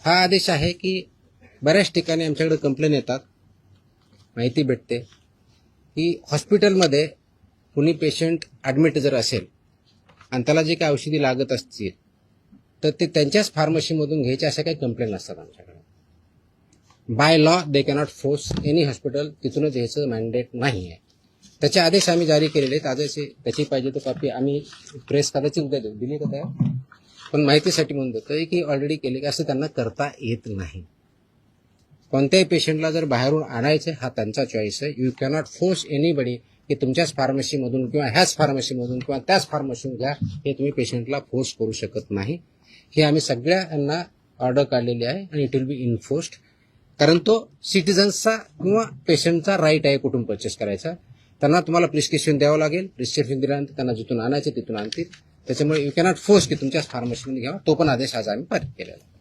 हा आदेश आहे की बऱ्याच ठिकाणी आमच्याकडे कंप्लेन येतात, माहिती भेटते की हॉस्पिटलमध्ये कुणी पेशंट ॲडमिट जर असेल आणि त्याला जे काही औषधी लागत असतील तर ते त्यांच्याच फार्मसीमधून घ्यायचे, अशा काही कंप्लेन असतात आमच्याकडे. By law they cannot force any hospital तिथूनच घ्यायचं मॅन्डेट नाही आहे. त्याचे आदेश आम्ही जारी केलेले आहेत. आदेश त्याची पाहिजे तो कॉपी आम्ही प्रेस कदाचित उद्या देऊ, दिली का त्या, पण माहितीसाठी म्हणून देतोय की ऑलरेडी केले की असं त्यांना करता येत नाही. कोणत्याही पेशंटला जर बाहेरून आणायचं हा त्यांचा चॉईस आहे. यू कॅनॉट फोर्स एनीबडी की तुमच्याच फार्मसीमधून किंवा ह्याच फार्मसीमधून किंवा त्याच फार्मसीमधून घ्या, हे तुम्ही पेशंटला फोर्स करू शकत नाही. हे आम्ही सगळ्यांना ऑर्डर काढलेली आहे आणि इट विल बी इन्फोर्स्ड, कारण तो सिटीजन्सचा किंवा पेशंटचा राईट आहे कुठून परचेस करायचा. त्यांना तुम्हाला प्रिस्क्रिप्शन द्यावं लागेल. प्रिस्क्रिप्शन दिल्यानंतर त्यांना जिथून आणायचे तिथून आणतील. त्याच्यामुळे यू कॅनॉट फोर्स की तुमच्याच फार्मसीमध्ये घ्यावा. तो पण आदेश आज आम्ही पारित केलेला आहे.